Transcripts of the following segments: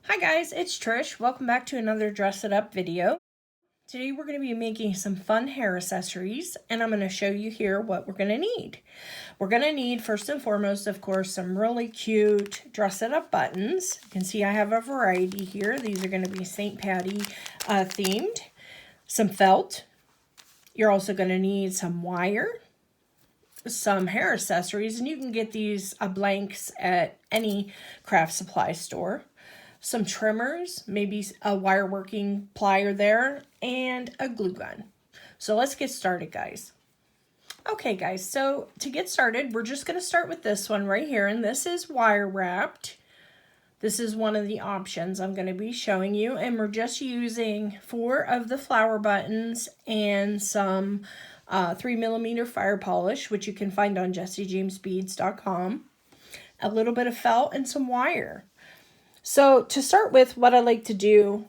Hi guys, it's Trish. Welcome back to another Dress It Up video. Today we're going to be making some fun hair accessories, and I'm going to show you here what we're going to need. We're going to need, first and foremost, of course, some really cute Dress It Up buttons. You can see I have a variety here. These are going to be St. Patty themed. Some felt. You're also going to need some wire, some hair accessories, and you can get these blanks at any craft supply store. Some trimmers, maybe a wire working plier there, and a glue gun. So let's get started, guys. Okay, guys, so to get started, we're just going to start with this one right here, and this is wire wrapped. This is one of the options I'm going to be showing you, and we're just using 4 of the flower buttons and some 3mm fire polish, which you can find on jessijamesbeads.com, a little bit of felt, and some wire. So to start with, what I like to do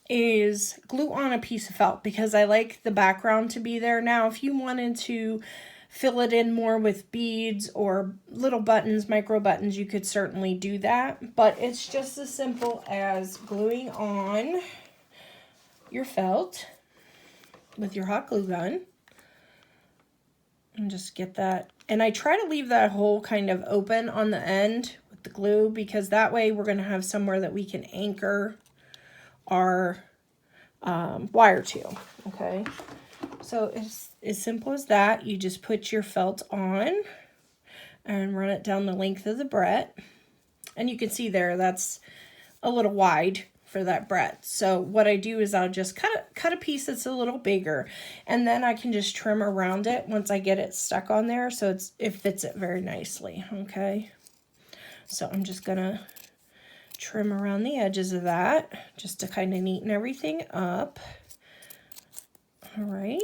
is glue on a piece of felt because I like the background to be there. Now, if you wanted to fill it in more with beads or little buttons, micro buttons, you could certainly do that. But it's just as simple as gluing on your felt with your hot glue gun. And just get that. And I try to leave that hole kind of open on the end with the glue, because that way we're going to have somewhere that we can anchor our wire to. Okay, so it's as simple as that. You just put your felt on and run it down the length of the barrette, and you can see there that's a little wide for that barrette. So what I do is I'll just cut a piece that's a little bigger, and then I can just trim around it once I get it stuck on there, so it fits it very nicely. Okay, so I'm just gonna trim around the edges of that just to kind of neaten everything up. All right,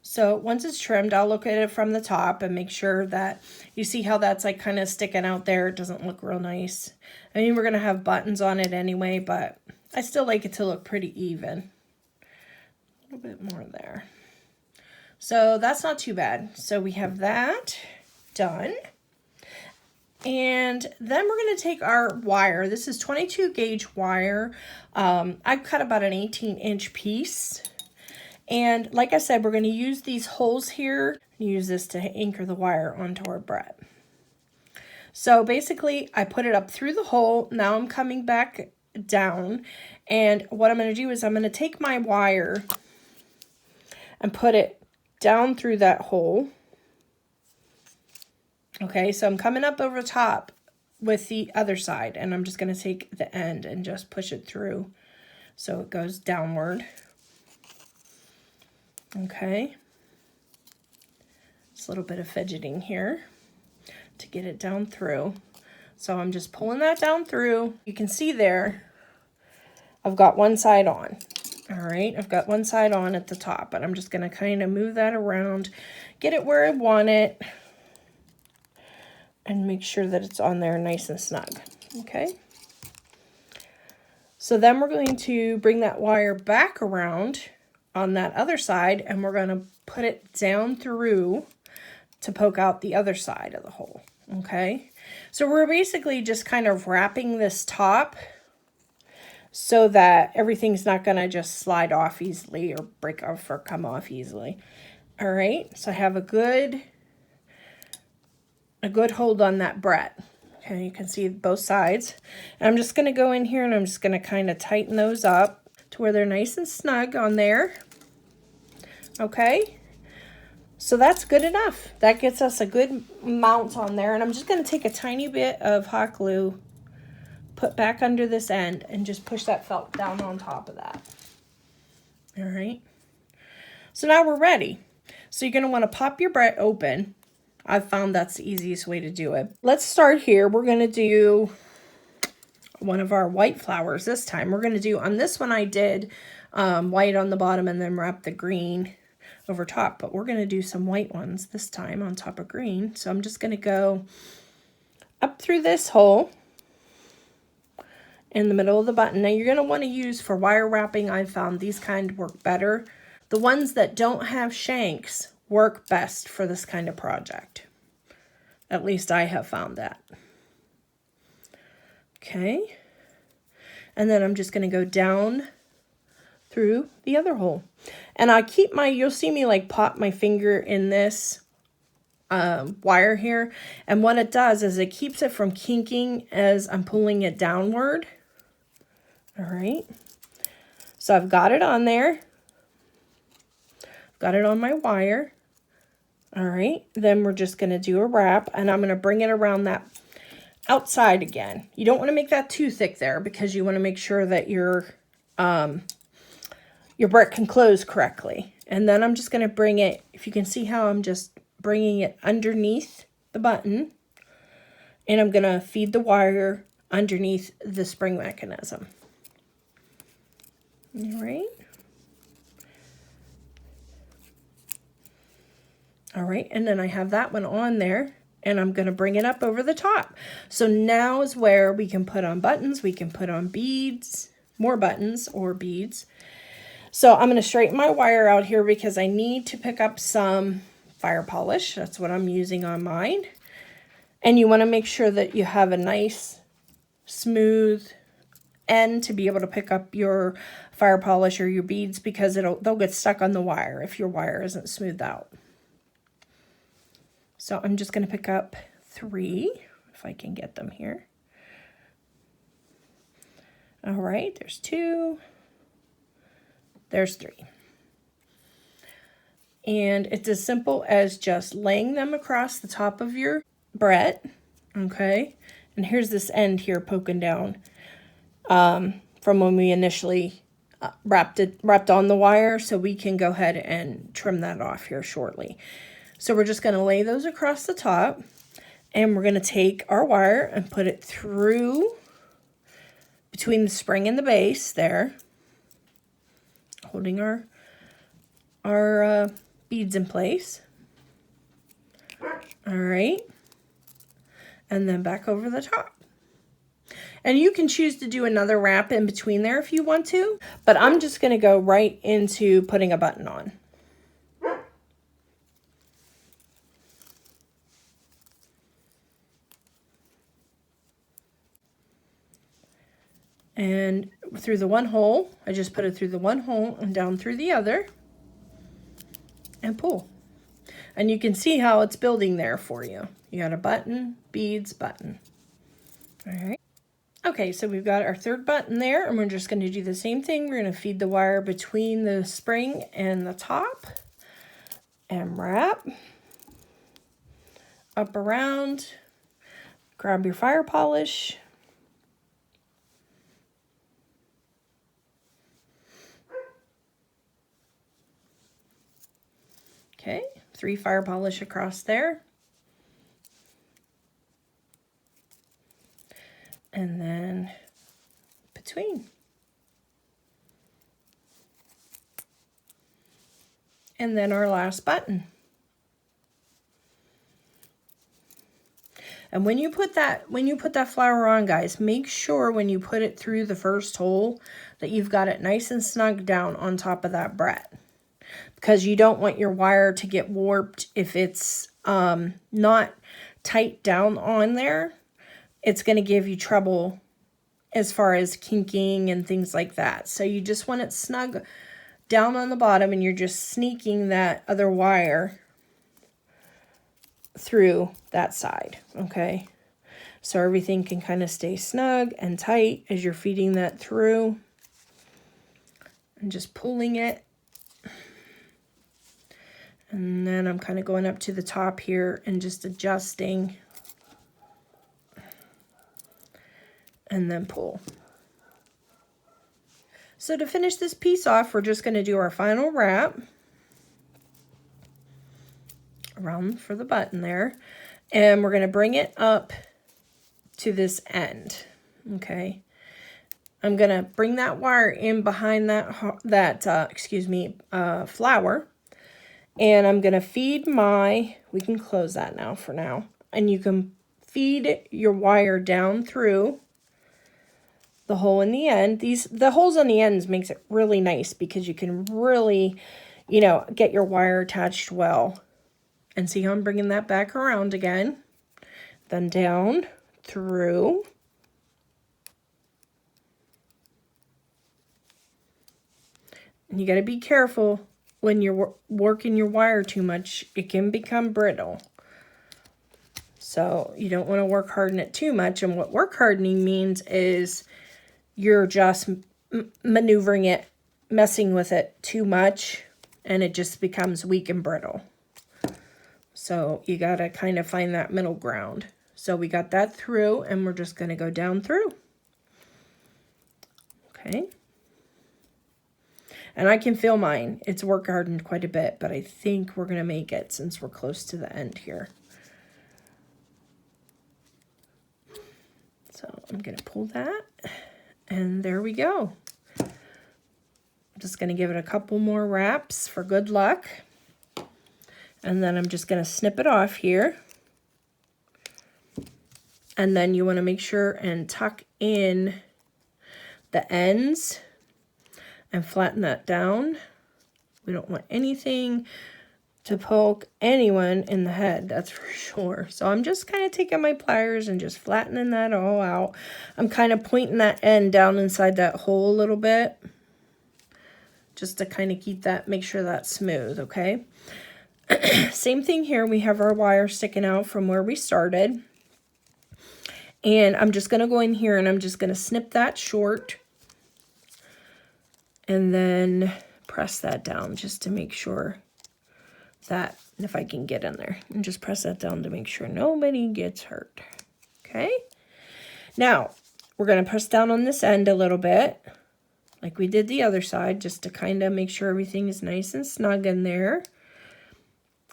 so once it's trimmed, I'll look at it from the top and make sure that you see how that's like kind of sticking out there. It doesn't look real nice. I mean, we're going to have buttons on it anyway, but I still like it to look pretty even. A little bit more there. So that's not too bad. So we have that done. And then we're going to take our wire. This is 22 gauge wire. I've cut about an 18-inch piece. And like I said, we're going to use these holes here, use this to anchor the wire onto our barrette. So basically, I put it up through the hole. Now I'm coming back down. And what I'm going to do is I'm going to take my wire and put it down through that hole. Okay, so I'm coming up over top with the other side, and I'm just going to take the end and just push it through so it goes downward. Okay, just a little bit of fidgeting here to get it down through. So I'm just pulling that down through. You can see there, I've got one side on. All right, I've got one side on at the top, but I'm just going to kind of move that around, get it where I want it, and make sure that it's on there nice and snug. Okay, so then we're going to bring that wire back around on that other side, and we're going to put it down through to poke out the other side of the hole. Okay, so we're basically just kind of wrapping this top so that everything's not going to just slide off easily or break off or come off easily. All right, so I have a good hold on that barrette. Okay, you can see both sides. And I'm just going to go in here and I'm just going to kind of tighten those up to where they're nice and snug on there. Okay, so that's good enough. That gets us a good mount on there. And I'm just going to take a tiny bit of hot glue, put back under this end, and just push that felt down on top of that. All right, so now we're ready. So you're going to want to pop your barrette open. I've found that's the easiest way to do it. Let's start here. We're going to do one of our white flowers this time. We're going to do, on this one I did white on the bottom and then wrap the green over top, but we're going to do some white ones this time on top of green. So I'm just going to go up through this hole in the middle of the button. Now you're going to want to use, for wire wrapping, I've found these kind work better. The ones that don't have shanks work best for this kind of project. At least I have found that. Okay. And then I'm just going to go down through the other hole. And I keep my, you'll see me like pop my finger in this wire here. And what it does is it keeps it from kinking as I'm pulling it downward. All right. So I've got it on there. Got it on my wire. All right. Then we're just going to do a wrap, and I'm going to bring it around that outside again. You don't want to make that too thick there because you want to make sure that your brick can close correctly. And then I'm just going to bring it, if you can see how I'm just bringing it underneath the button, and I'm going to feed the wire underneath the spring mechanism. All right. All right, and then I have that one on there, and I'm going to bring it up over the top. So now is where we can put on buttons, we can put on beads, more buttons or beads. So I'm going to straighten my wire out here because I need to pick up some fire polish. That's what I'm using on mine. And you want to make sure that you have a nice, smooth end to be able to pick up your fire polish or your beads, because they'll get stuck on the wire if your wire isn't smoothed out. So I'm just going to pick up 3, if I can get them here. All right, there's 2. There's 3. And it's as simple as just laying them across the top of your barrette, okay? And here's this end here poking down from when we initially wrapped on the wire, so we can go ahead and trim that off here shortly. So we're just going to lay those across the top, and we're going to take our wire and put it through between the spring and the base there, holding our beads in place. All right. And then back over the top. And you can choose to do another wrap in between there if you want to, but I'm just going to go right into putting a button on. And through the one hole, I just put it through the one hole and down through the other and pull. And you can see how it's building there for you. You got a button, beads, button. All right. Okay, so we've got our third button there, and we're just going to do the same thing. We're going to feed the wire between the spring and the top and wrap up around. Grab your fire polish. Okay, 3 fire polish across there. And then between. And then our last button. And when you put that flower on, guys, make sure when you put it through the first hole that you've got it nice and snug down on top of that barrette, because you don't want your wire to get warped if it's not tight down on there. It's going to give you trouble as far as kinking and things like that. So you just want it snug down on the bottom, and you're just sneaking that other wire through that side, okay? So everything can kind of stay snug and tight as you're feeding that through. And just pulling it. And then I'm kind of going up to the top here and just adjusting. And then pull. So to finish this piece off, we're just going to do our final wrap around for the button there, and we're going to bring it up to this end. Okay, I'm going to bring that wire in behind that flower, and I'm going to feed we can close that now for now, and you can feed your wire down through the hole in the end. The holes on the ends makes it really nice because you can really, get your wire attached well. And see how I'm bringing that back around again. Then down through You got to be careful when you're working your wire too much. It can become brittle. So you don't want to work harden it too much. And what work hardening means is you're just maneuvering it, messing with it too much, and it just becomes weak and brittle. So you got to kind of find that middle ground. So we got that through, and we're just going to go down through. Okay. And I can feel mine. It's work hardened quite a bit, but I think we're going to make it since we're close to the end here. So I'm going to pull that, and there we go. I'm just going to give it a couple more wraps for good luck. And then I'm just going to snip it off here. And then you want to make sure and tuck in the ends and flatten that down. We don't want anything to poke anyone in the head, that's for sure. So I'm just kind of taking my pliers and just flattening that all out. I'm kind of pointing that end down inside that hole a little bit, just to kind of keep that, make sure that's smooth, okay? Same thing here. We have our wire sticking out from where we started. And I'm just going to go in here and I'm just going to snip that short. And then press that down just to make sure that, if I can get in there, and just press that down to make sure nobody gets hurt. Okay. Now we're going to press down on this end a little bit like we did the other side, just to kind of make sure everything is nice and snug in there.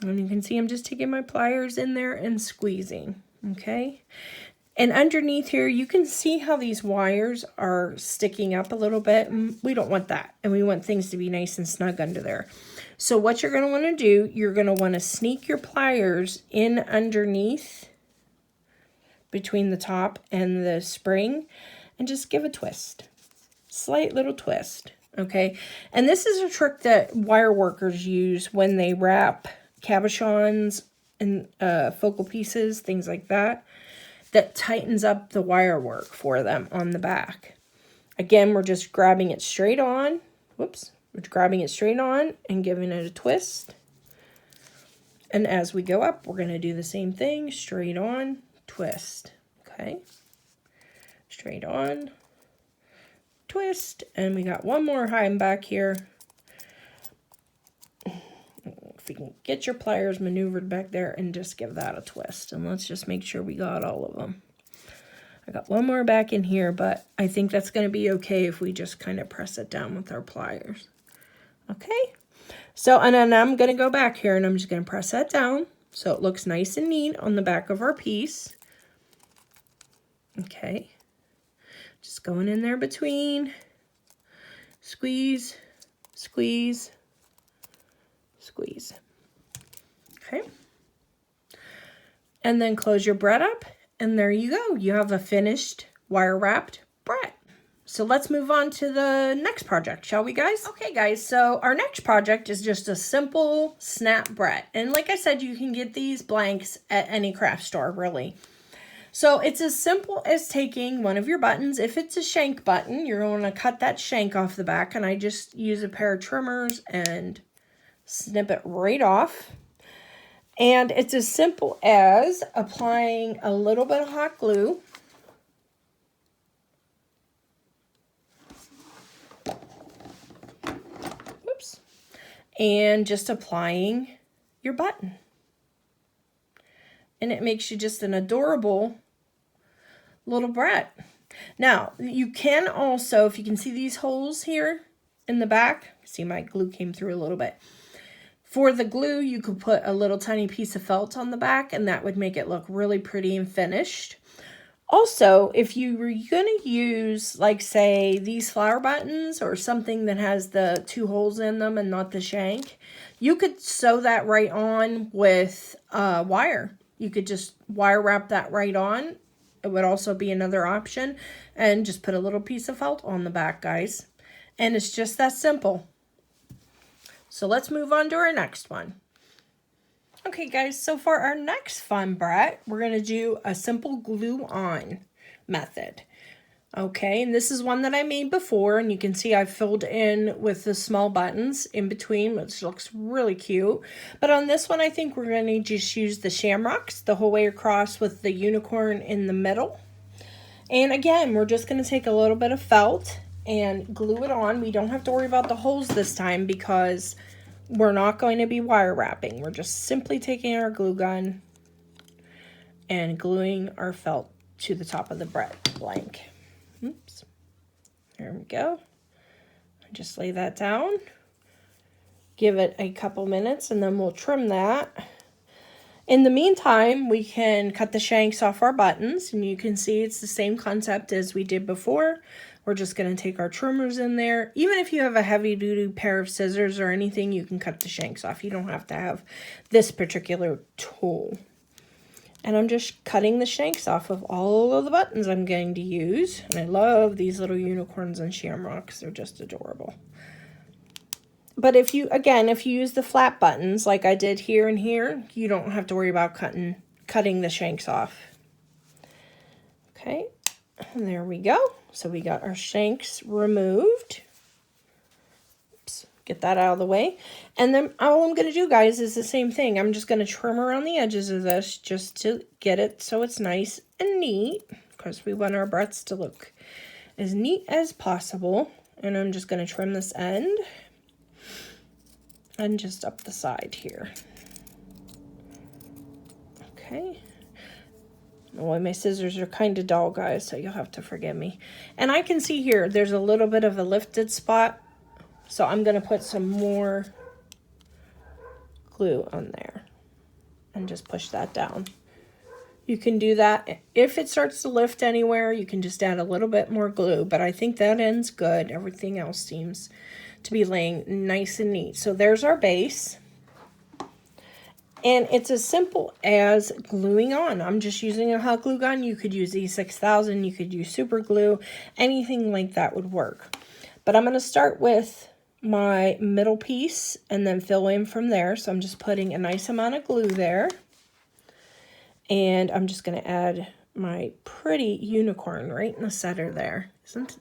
And you can see I'm just taking my pliers in there and squeezing. Okay. And underneath here, you can see how these wires are sticking up a little bit. And we don't want that. And we want things to be nice and snug under there. So what you're going to want to do, you're going to want to sneak your pliers in underneath between the top and the spring and just give a twist. Slight little twist. Okay. And this is a trick that wire workers use when they wrap cabochons and focal pieces, things like that. That tightens up the wire work for them on the back. Again, we're just grabbing it straight on. Whoops. We're grabbing it straight on and giving it a twist. And as we go up, we're going to do the same thing. Straight on, twist. Okay. Straight on, twist. And we got one more high and back here. If you can get your pliers maneuvered back there and just give that a twist. And let's just make sure we got all of them. I got one more back in here, but I think that's going to be okay if we just kind of press it down with our pliers. Okay. So, and then I'm going to go back here and I'm just going to press that down so it looks nice and neat on the back of our piece. Okay. Just going in there between. Squeeze, squeeze, squeeze. Okay. And then close your barrette up, and there you go. You have a finished wire wrapped barrette. So let's move on to the next project, shall we, guys? Okay, guys, so our next project is just a simple snap barrette. And like I said, you can get these blanks at any craft store, really. So it's as simple as taking one of your buttons. If it's a shank button, you're going to cut that shank off the back, and I just use a pair of trimmers and snip it right off. And it's as simple as applying a little bit of hot glue. Whoops. And just applying your button. And it makes you just an adorable little barrette. Now, you can also, if you can see these holes here in the back, see my glue came through a little bit. For the glue, you could put a little tiny piece of felt on the back, and that would make it look really pretty and finished. Also, if you were going to use, like, say, these flower buttons or something that has the two holes in them and not the shank, you could sew that right on with wire. You could just wire wrap that right on. It would also be another option. And just put a little piece of felt on the back, guys. And it's just that simple. So let's move on to our next one. Okay, guys, so for our next fun barrette, we're going to do a simple glue-on method. Okay, and this is one that I made before, and you can see I filled in with the small buttons in between, which looks really cute. But on this one, I think we're going to just use the shamrocks the whole way across with the unicorn in the middle. And again, we're just going to take a little bit of felt and glue it on. We don't have to worry about the holes this time because we're not going to be wire wrapping. We're just simply taking our glue gun and gluing our felt to the top of the blank. Oops. There we go. Just lay that down. Give it a couple minutes and then we'll trim that. In the meantime, we can cut the shanks off our buttons, and you can see it's the same concept as we did before. We're just going to take our trimmers in there. Even if you have a heavy-duty pair of scissors or anything, you can cut the shanks off. You don't have to have this particular tool. And I'm just cutting the shanks off of all of the buttons I'm going to use. And I love these little unicorns and shamrocks. They're just adorable. But if you use the flat buttons like I did here and here, you don't have to worry about cutting the shanks off. Okay, and there we go. So we got our shanks removed. Oops, get that out of the way. And then all I'm going to do, guys, is the same thing. I'm just going to trim around the edges of this just to get it so it's nice and neat, because we want our barrettes to look as neat as possible. And I'm just going to trim this end. And just up the side here. Okay. Well, my scissors are kind of dull, guys, so you'll have to forgive me. And I can see here, there's a little bit of a lifted spot. So I'm going to put some more glue on there. And just push that down. You can do that. If it starts to lift anywhere, you can just add a little bit more glue. But I think that end's good. Everything else seems to be laying nice and neat. So there's our base. And it's as simple as gluing on. I'm just using a hot glue gun. You could use E6000. You could use super glue. Anything like that would work. But I'm going to start with my middle piece and then fill in from there. So I'm just putting a nice amount of glue there. And I'm just going to add my pretty unicorn right in the center there.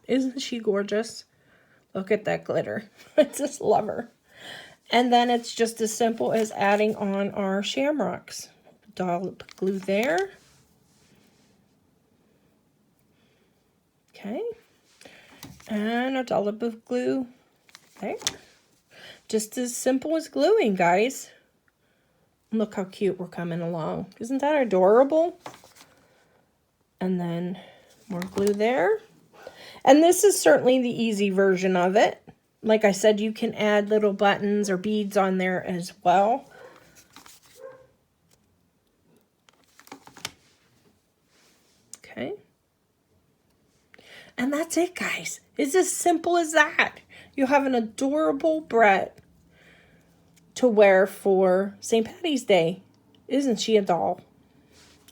Isn't she gorgeous? Look at that glitter. I just love her. And then it's just as simple as adding on our shamrocks. Dollop glue there. Okay. And a dollop of glue there. Just as simple as gluing, guys. Look how cute we're coming along. Isn't that adorable? And then more glue there. And this is certainly the easy version of it. Like I said, you can add little buttons or beads on there as well. Okay. And that's it, guys. It's as simple as that. You'll have an adorable barrette to wear for St. Patty's Day. Isn't she a doll?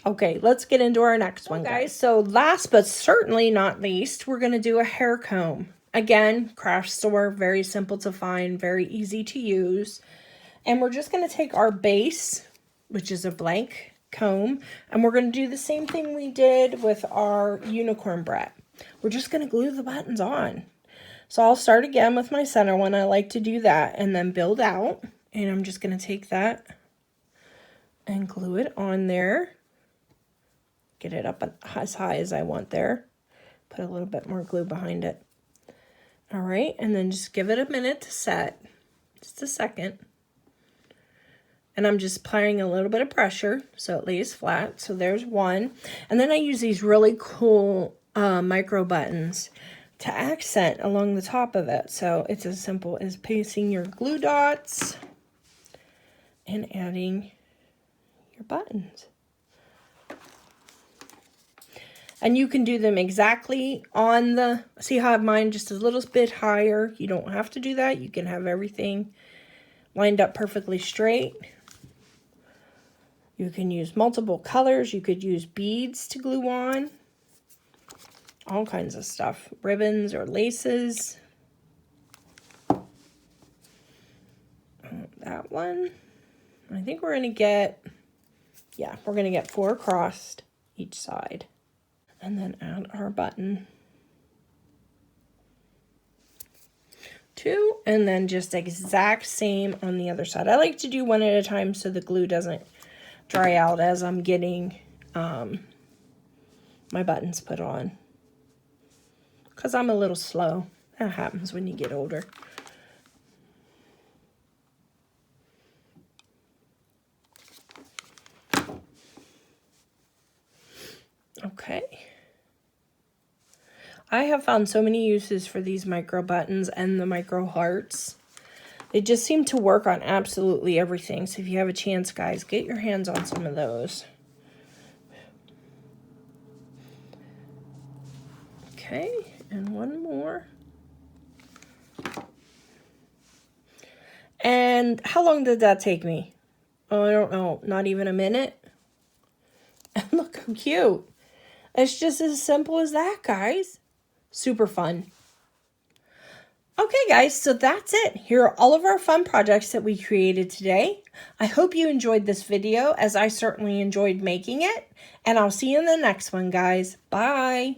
Okay, let's get into our next one, guys. So last but certainly not least, we're going to do a hair comb. Again, craft store, very simple to find, very easy to use. And we're just going to take our base, which is a blank comb, and we're going to do the same thing we did with our unicorn barrette. We're just going to glue the buttons on. So I'll start again with my center one. I like to do that and then build out. And I'm just going to take that and glue it on there. Get it up as high as I want there. Put a little bit more glue behind it. All right, and then just give it a minute to set. Just a second. And I'm just applying a little bit of pressure so it lays flat. So there's one. And then I use these really cool micro buttons to accent along the top of it. So it's as simple as placing your glue dots and adding your buttons. And you can do them exactly on the, see how I have mine just a little bit higher. You don't have to do that. You can have everything lined up perfectly straight. You can use multiple colors. You could use beads to glue on. All kinds of stuff. Ribbons or laces. That one. I think we're going to get, yeah, we're going to get 4 across each side. And then add our button 2, and then just exact same on the other side. I like to do one at a time so the glue doesn't dry out as I'm getting my buttons put on, because I'm a little slow. That happens when you get older. Okay. I have found so many uses for these micro buttons and the micro hearts. They just seem to work on absolutely everything. So if you have a chance, guys, get your hands on some of those. Okay, and one more. And how long did that take me? Oh, I don't know. Not even a minute. And look how cute. It's just as simple as that, guys. Super fun. Okay, guys, so that's it. Here are all of our fun projects that we created today. I hope you enjoyed this video, as I certainly enjoyed making it. And I'll see you in the next one, guys. Bye.